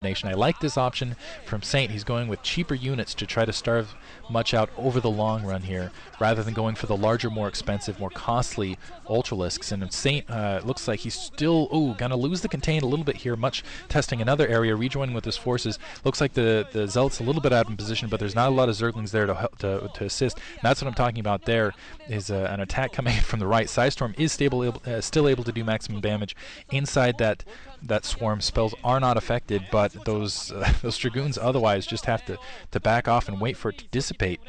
I like this option from Saint. He's going with cheaper units to try to starve much out over the long run here, rather than going for the larger, more expensive, more costly Ultralisks. And Saint looks like he's still gonna lose the contain a little bit here. Much testing another area, rejoining with his forces. Looks like the Zealot's a little bit out in position, but there's not a lot of Zerglings there to help, to assist. And that's what I'm talking about. There is an attack coming in from the right. Psystorm is still able to do maximum damage inside that swarm. Spells are not affected, but those Dragoons otherwise just have to back off and wait for it to dissipate.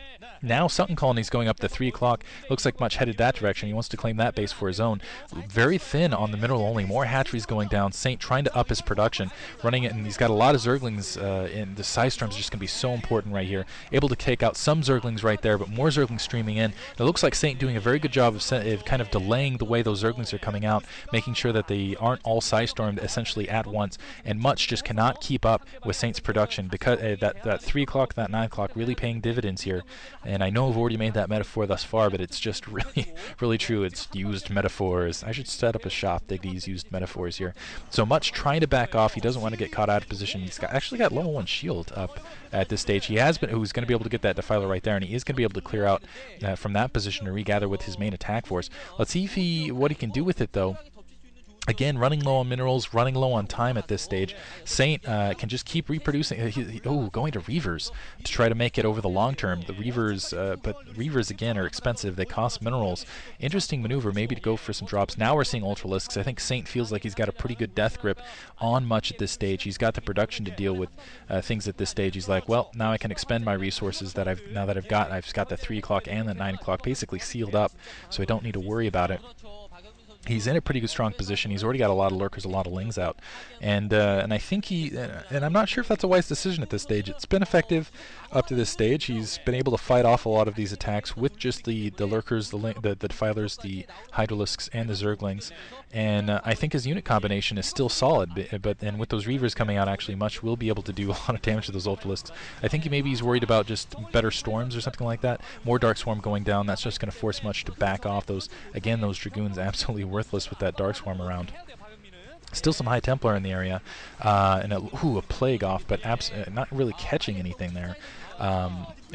Now Sunken Colony's going up to 3 o'clock. Looks like Much headed that direction. He wants to claim that base for his own. Very thin on the mineral only. More hatcheries going down. Saint trying to up his production, running it, and he's got a lot of Zerglings. And the Psystorm's just going to be so important right here. Able to take out some Zerglings right there, but more Zerglings streaming in. It looks like Saint doing a very good job of kind of delaying the way those Zerglings are coming out, making sure that they aren't all Psystormed essentially at once. And Much just cannot keep up with Saint's production, because that 3 o'clock, that 9 o'clock really paying dividends here. And I know I've already made that metaphor thus far, but it's just really true. It's used metaphors. I should set up a shop. Diggity's used metaphors here. So Much trying to back off. He doesn't want to get caught out of position. He's actually got level 1 shield up at this stage. He has been, who's going to be able to get that Defiler right there, and he is going to be able to clear out from that position to regather with his main attack force. Let's see what he can do with it, though. Again, running low on minerals, running low on time at this stage. Saint can just keep reproducing. Going to Reavers to try to make it over the long term. The Reavers, but Reavers again are expensive. They cost minerals. Interesting maneuver, maybe to go for some drops. Now we're seeing Ultralisks. I think Saint feels like he's got a pretty good death grip on Much at this stage. He's got the production to deal with things at this stage. He's like, well, now I can expend my resources that I've got the 3 o'clock and the 9 o'clock basically sealed up, so I don't need to worry about it. He's in a pretty good strong position. He's already got a lot of lurkers, a lot of lings out, and I think and I'm not sure if that's a wise decision at this stage. It's been effective up to this stage. He's been able to fight off a lot of these attacks with just the lurkers, the defilers, the hydralisks, and the zerglings, and I think his unit combination is still solid. And with those reavers coming out, actually Much will be able to do a lot of damage to those ultralisks. I think maybe he's worried about just better storms or something like that. More dark swarm going down. That's just going to force Much to back off. Those dragoons absolutely worthless with that dark swarm around. Still some High Templar in the area, and a plague off, but not really catching anything there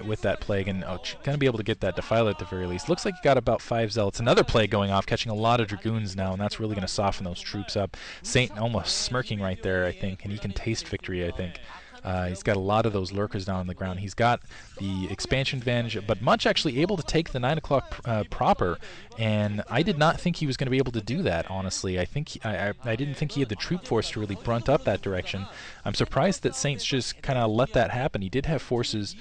with that plague, and going to be able to get that Defiler at the very least. Looks like he got about 5 Zealots. Another plague going off, catching a lot of Dragoons now, and that's really going to soften those troops up. Saint almost smirking right there, I think, and he can taste victory, I think. He's got a lot of those lurkers down on the ground. He's got the expansion advantage, but Much actually able to take the 9 o'clock proper, and I did not think he was going to be able to do that, honestly. I didn't think he had the troop force to really brunt up that direction. I'm surprised that Saints just kind of let that happen. He did have forces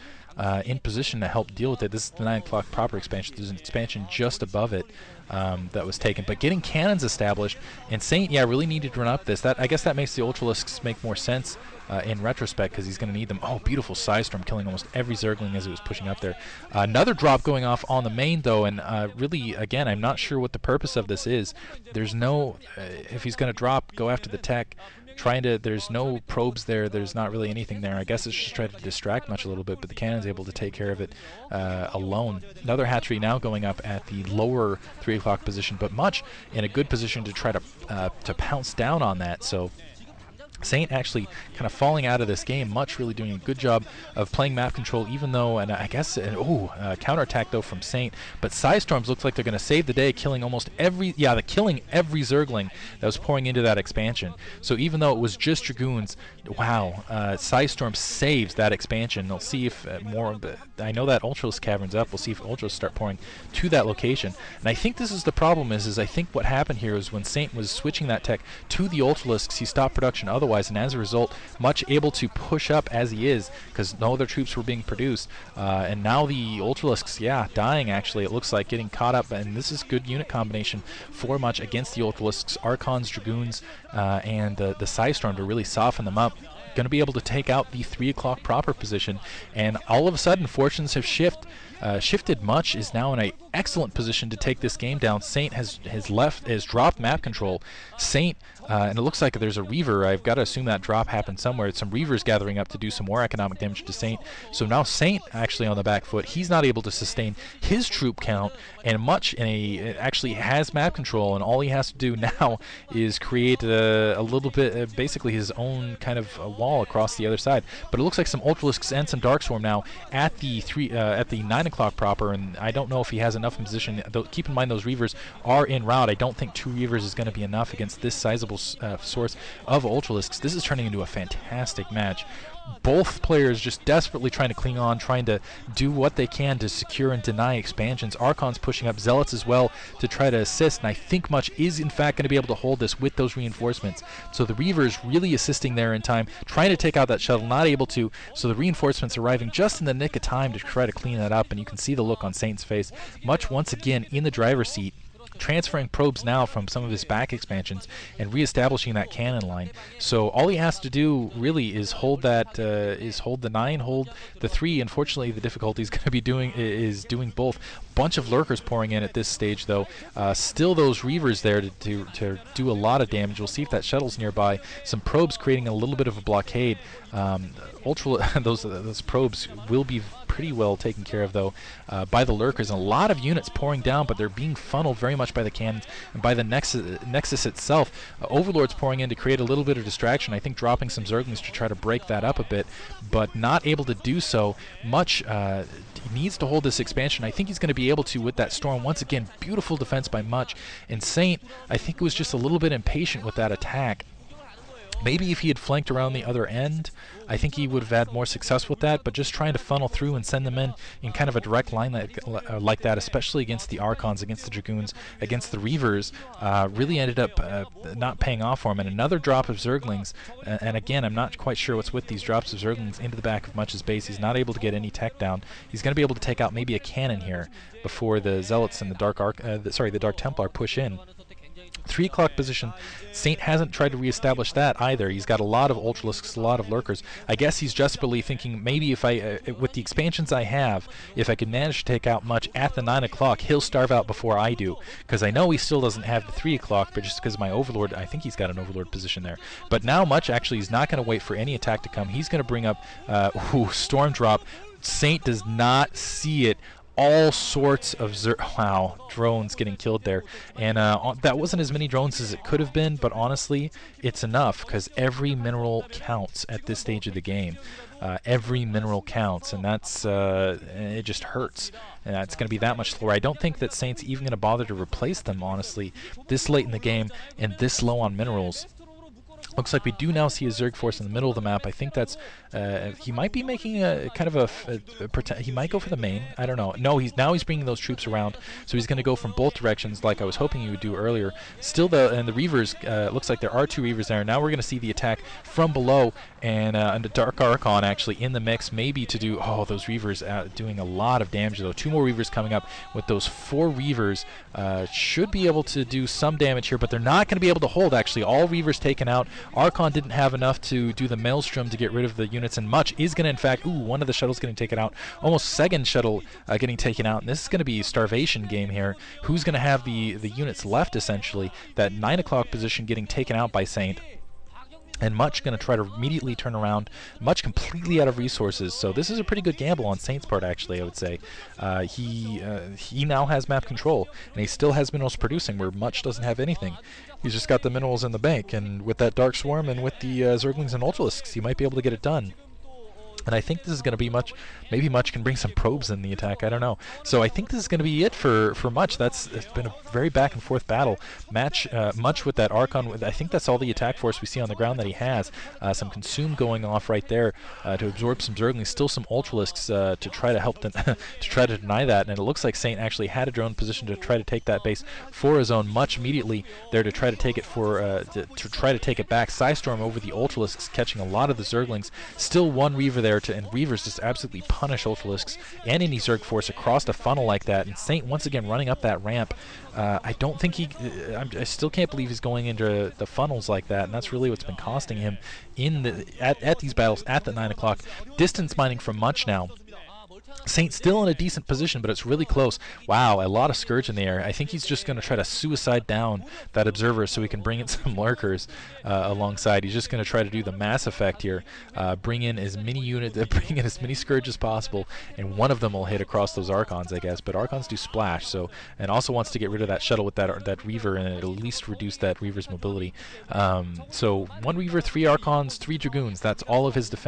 in position to help deal with it. This is the 9 o'clock proper expansion. There's an expansion just above it that was taken. But getting cannons established, and Saint, really needed to run up this. I guess that makes the Ultralisks make more sense in retrospect, because he's going to need them. Oh, beautiful Psystorm killing almost every Zergling as it was pushing up there. Another drop going off on the main, though, and really, again, I'm not sure what the purpose of this is. There's no, if he's going to drop, go after the tech. There's no probes there, there's not really anything there. I guess it's just trying to distract Much a little bit, but the cannon's able to take care of it alone. Another hatchery now going up at the lower 3 o'clock position, but Much in a good position to try to pounce down on that. So Saint actually kind of falling out of this game. Much really doing a good job of playing map control, even though, and I guess, counterattack though from Saint. But Psystorms looks like they're going to save the day, killing almost killing every Zergling that was pouring into that expansion. So even though it was just Dragoons, wow, Psystorm saves that expansion. They'll see if more, I know that Ultralisk Cavern's up. We'll see if Ultras start pouring to that location. And I think this is the problem is I think what happened here is when Saint was switching that tech to the Ultralisks, he stopped production otherwise. And as a result, Much able to push up as he is, because no other troops were being produced, and now the Ultralisks, dying actually, it looks like, getting caught up, and this is good unit combination for Much against the Ultralisks, Archons, Dragoons, and the Psystorm to really soften them up. Going to be able to take out the 3 o'clock proper position, and all of a sudden fortunes have shifted. Much is now in an excellent position to take this game down. Saint has dropped map control. Saint, and it looks like there's a Reaver. I've got to assume that drop happened somewhere. Some Reavers gathering up to do some more economic damage to Saint. So now Saint actually on the back foot. He's not able to sustain his troop count, and Much actually has map control, and all he has to do now is create a little bit, basically his own kind of small across the other side. But it looks like some Ultralisks and some Darkstorm now at the 9 o'clock proper, and I don't know if he has enough in position. Though, keep in mind those Reavers are en route. I don't think 2 Reavers is going to be enough against this sizable source of Ultralisks. This is turning into a fantastic match. Both players just desperately trying to cling on, trying to do what they can to secure and deny expansions. Archon's pushing up, Zealots as well to try to assist, and I think Much is in fact going to be able to hold this with those reinforcements. So the Reavers really assisting there in time, trying to take out that shuttle, not able to, so the reinforcements arriving just in the nick of time to try to clean that up, and you can see the look on Saint's face. Much once again in the driver's seat, transferring probes now from some of his back expansions and reestablishing that cannon line. So all he has to do really is hold that, hold the 9, hold the 3. Unfortunately, the difficulty is going to be doing both. Bunch of lurkers pouring in at this stage, though. Still those Reavers there to do a lot of damage. We'll see if that shuttle's nearby. Some probes creating a little bit of a blockade. Those probes will be pretty well taken care of, though, by the lurkers. And a lot of units pouring down, but they're being funneled very much by the cannons and by the Nexus itself. Overlords pouring in to create a little bit of distraction. I think dropping some Zerglings to try to break that up a bit, but not able to do so. Much needs to hold this expansion. I think he's going to be able to with that Storm. Once again, beautiful defense by Much. And Saint, I think, was just a little bit impatient with that attack. Maybe if he had flanked around the other end, I think he would have had more success with that, but just trying to funnel through and send them in kind of a direct line like that, especially against the Archons, against the Dragoons, against the Reavers, really ended up not paying off for him. And another drop of Zerglings, and again, I'm not quite sure what's with these drops of Zerglings into the back of Much's base. He's not able to get any tech down. He's going to be able to take out maybe a cannon here before the Zealots and the Dark Templar push in. 3 o'clock position, Saint hasn't tried to reestablish that either. He's got a lot of Ultralisks, a lot of lurkers. I guess he's desperately thinking maybe if I, with the expansions I have, if I can manage to take out Much at the 9 o'clock, he'll starve out before I do. Because I know he still doesn't have the 3 o'clock, but just because of my Overlord, I think he's got an Overlord position there. But now Much actually is not going to wait for any attack to come. He's going to bring up, Storm Drop. Saint does not see it. All sorts of drones getting killed there, and that wasn't as many drones as it could have been, but honestly it's enough because every mineral counts at this stage of the game. Every mineral counts, and that's it just hurts, and it's going to be that much slower. I don't think that Saint's even going to bother to replace them, honestly, this late in the game and this low on minerals. Looks like we do now see a Zerg force in the middle of the map. I think that's he might be making a kind of he might go for the main. I don't know. No, he's bringing those troops around, so he's going to go from both directions, like I was hoping he would do earlier. Still, the Reavers looks like there are 2 Reavers there. Now we're going to see the attack from below, and the Dark Archon actually in the mix, maybe to do. Oh, those Reavers doing a lot of damage though. 2 more Reavers coming up with those 4 Reavers. Should be able to do some damage here, but they're not going to be able to hold. Actually, all Reavers taken out. Archon didn't have enough to do the Maelstrom to get rid of the units, and Much is going to, in fact, one of the shuttles getting taken out, almost second shuttle getting taken out, and this is going to be a starvation game here. Who's going to have the units left, essentially? That 9 o'clock position getting taken out by Saint. And Much going to try to immediately turn around. Much completely out of resources, so this is a pretty good gamble on Saint's part, actually, I would say. He now has map control, and he still has minerals producing, where Much doesn't have anything. He's just got the minerals in the bank, and with that Dark Swarm and with the Zerglings and Ultralisks, he might be able to get it done. And I think this is going to be Much. Maybe Much can bring some probes in the attack. I don't know. So I think this is going to be it for Much. It's been a very back and forth battle. Much with that Archon. I think that's all the attack force we see on the ground that he has. Some consume going off right there to absorb some Zerglings. Still some Ultralisks to try to help them to try to deny that. And it looks like Saint actually had a drone position to try to take that base for his own. Much immediately there to try to take it to try to take it back. Psystorm over the Ultralisks, catching a lot of the Zerglings. Still 1 Reaver there. And Reavers just absolutely punish Ultralisks and any Zerg force across the funnel like that. And Saint once again running up that ramp. I don't think I still can't believe he's going into the funnels like that, and that's really what's been costing him in at these battles at the 9 o'clock. Distance mining from Much now. Saint still in a decent position, but it's really close. Wow, a lot of Scourge in the air. I think he's just going to try to suicide down that Observer so he can bring in some Lurkers alongside. He's just going to try to do the mass effect here, bring in as many units, bring in as many Scourge as possible, and one of them will hit across those Archons, I guess. But Archons do splash, so, and also wants to get rid of that shuttle with that Reaver and at least reduce that Reaver's mobility. So 1 Reaver, 3 Archons, 3 Dragoons. That's all of his defense.